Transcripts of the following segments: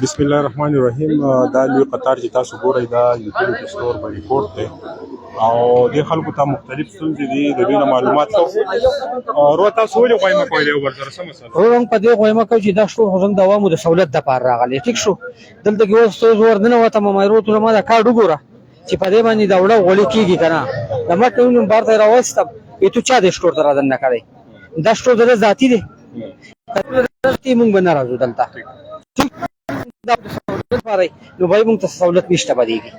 بسم الله الرحمن الرحیم. دا لوی قطار چې تاسو ګورئ دا یوټیلیټي سټور بریکوټ دی او دې خلکو ته مختلف ستونزې دي د دوی نه معلومات کوو. ورو تاسو ولې غواړئ کوئ دی ورسره څه مسله ورو په دې غواړم چې دا شو زنګ د عوامو د سہولت د پاره راغلی ټیک شو دلته کې اوس ته زور نه وته مې ته ما دا کارت وګوره چې په دې باندې دا وړه غولي کیږي کنه د مټونو بارته راوستم ته چا دې شټور درا نه کړی دا شټور در ذاتی دی ذاتی مونږ بنا راځو دلته دا سہولت لپاره نو به مونږ ته سہولت نشته بدیږي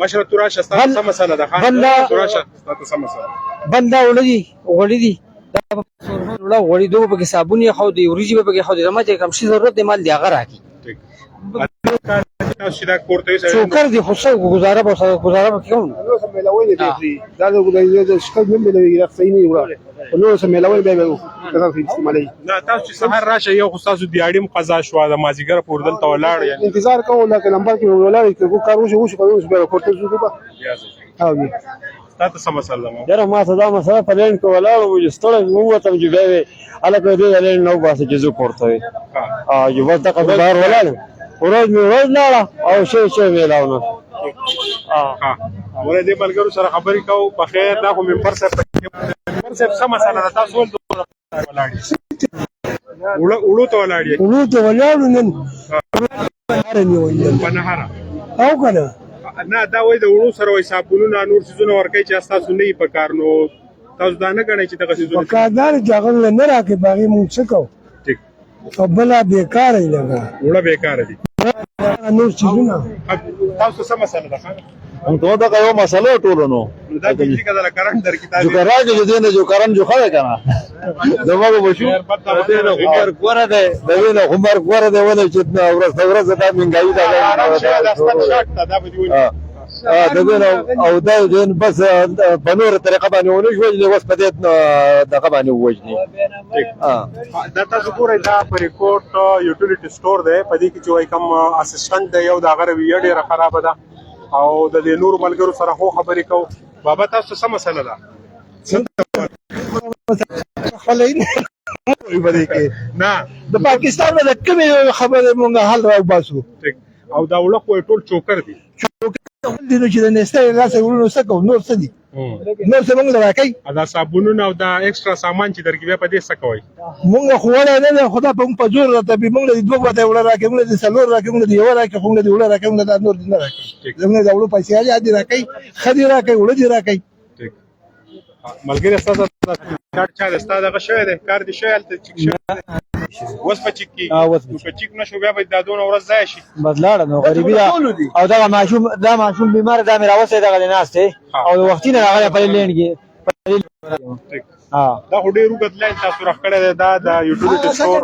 مشره تورا شسته څه مسله ده بندا تورا شسته څه مسله بندا غولي دي دا وړه غولي دوه په صابون یې خو دی وريجي په کې خو دی ما ته کوم شي ضرورت دی مال دی هغه راکی ټیک تاسو دا کوړته شکر دی خو څو گزاره به کوم نو سم ملوي دي دا د شکل نه ملوي راځي نه وړه نو سم ملوي به تاسو استعمالي نه تاسو سحر راشه یو خو تاسو د اړیم قضا شو د مازیګر پور دلته ولاړ یعنی انتظار کوو لکه نمبر کې ولاړ کې کارو شو کوو به کوټه شو به او دي تاسو سم مسله ما یاره ما صدا مسله په لین کې ولاړ و جستړ مو ته چې به الکه دې لین نو باسه چې زو کوړته ها یو وخت قبار ولاړ ورځ نه او شی میلاونه ها ولې دې بلګرو سره خبرې کوو په خیر دا خو منبر صاحب څه مسله ده تاسو ول ولاړ وړو ته ولاړ نن په نهاره او کنه نه دا وای د وړو سره وای صابونونه نور سيزونه ورکې چې تاسو نه په کار نو تاسو دا نه غنئ چې دغه سيزونه کاردار ځاګل نه راکې باغی مونږ څه کوو ټیک خپل بیکار یې لګا وړه بیکار دي نور سيزونه تاسو څه مسله ده هم ته دا یو مسله ټولنو دا چې کله کرنټ در کتاب جو راځي چې دینه جو کرن جو خړې کنه دغه وشو دینه عمر کوره ده دینه عمر کوره ده ولې چې ورځ دا منګای دا دا به دی دغه او دا دین بس په نور طریقه باندې ونه شو چې وس په دې دغه باندې وځي دا تاسو ګورئ دا ریکورډ یوټیلیټي سٹور دی په دې کې چې وای کوم اسسټنټ دی یو دا غره وی ډیره خراب ده او د نور ملګرو سره خو خبرې کوو بابا تاسو څه مسله ده نه د پاکستان د کومې خبره مونږ حل راوباسو او دا وړه خو ټول چوکر دي دي چې د نستې راسه ورونو سکو نور څه دي نور څه مونږ راکې دا صابونونه او دا ایکسترا سامان چې درګي په دې څه کوي مونږ خو ولا نه خدا په زور راته به مونږ د دوه وته ولا راکې مونږ د سلور راکې مونږ د یو راکې مونږ د ولا راکې مونږ د نور نه راکې مونږ د وړو پیسې اجازه راکې خدي راکې وړو دي راکې ټیک ملګری تاسو کارت چا دستا دغه شوی دی کار دی شوی ته چیک شوی وس په چیک کی په چیک نشو بیا به دا دونه ورځ ځای شي بدلاړه نو غریبی دا او دا ماشوم بیمار دا مې راوسه دا غلناسته او وختي نه راغلی په لین کې دا هډې رو بدلای تاسو راخړې دا د یوټیلیټي سٹور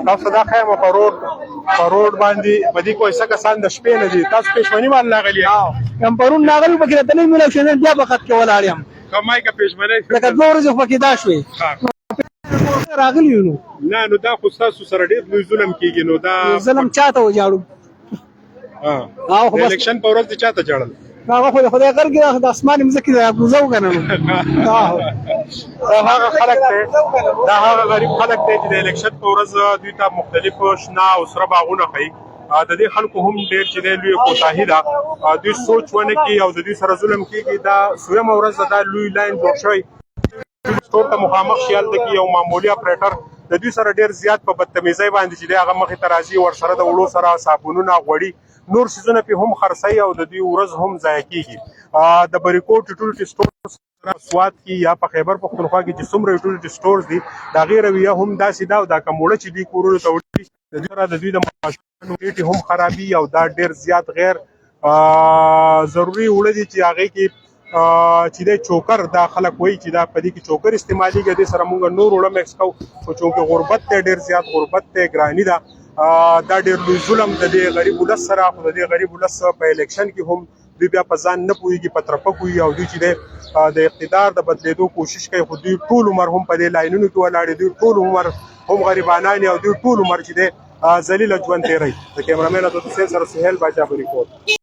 تاسو دا خیر مو پروډ باندې بدی کوی څه کسان د شپې نه دي تاسو پېښمنی مال لاغلی هم پرون ناغلی پکې ته نه ملک شنه بیا وخت کې ولاړم کمای کا پېښمنی لکه دوه ورځې پکې دا شوې راغلی نو نه دا خو تاسو سره ډېر لوی ظلم کیږي نو دا ظلم چاته وجاړو ها الیکشن په ورځ دي چاته جوړل هغه خو خدای غر کې د اسمان مزکی دا بوزو کنه هغه خلک ته دا هغه غریب خلک ته چې د الیکشن په ورځ دوی ته مختلف شنه او سره باغونه خي د دې خلکو هم ډېر چې د لوی کوتاهی ده دوی سوچ ونه کوي او د دوی سره ظلم کوي دا سویم ورځ دا لوی لاین جوړ شوی سٹور ته مخامخ شیال د یو معمولی اپریټر د دوی سره ډېر زیات په بدتمیزۍ باندې چې هغه مخې ته راځي ور سره د وړو سره صابونونه غوړي نور سيزونه په هم خرڅي او د دوی ورځ هم ضایع کیږي د بریکوټ یوټیلیټي سٹور سواد کې یا په خیبر پختونخوا کې چې څومره یوټیلیټي سٹورز دي دا غیر رویه هم داسې دا او دا کوموړه چې دی کورونو ته وړي د دوی سره د دوی د معاشونو ریټ هم خرابي او دا ډېر زیات غیر ضروری وړي دي چې هغه کې چې د چوکر دا خلک وایي چې دا په دې کې چوکر استعمالي کې د سره مونږ نور وړم ایکس کو او چونکه غربت ته ډېر زیات غربت ته ګرانی ده دا ډېر لوی ظلم د دې غریب ولس سره خو د دې غریب ولس په الیکشن کې هم دوی بیا په ځان نه پوهېږي په طرفه کوي او دوی چې د اقتدار د بدلېدو کوشش کوي خو دوی ټول عمر هم په دې لاینونو کې ولاړ دوی ټول عمر هم غریبانان او دوی ټول عمر چې دی ذلیله ژوند تېروي د کیمرامین عبدالحسین سره سهیل باچا بریکوټ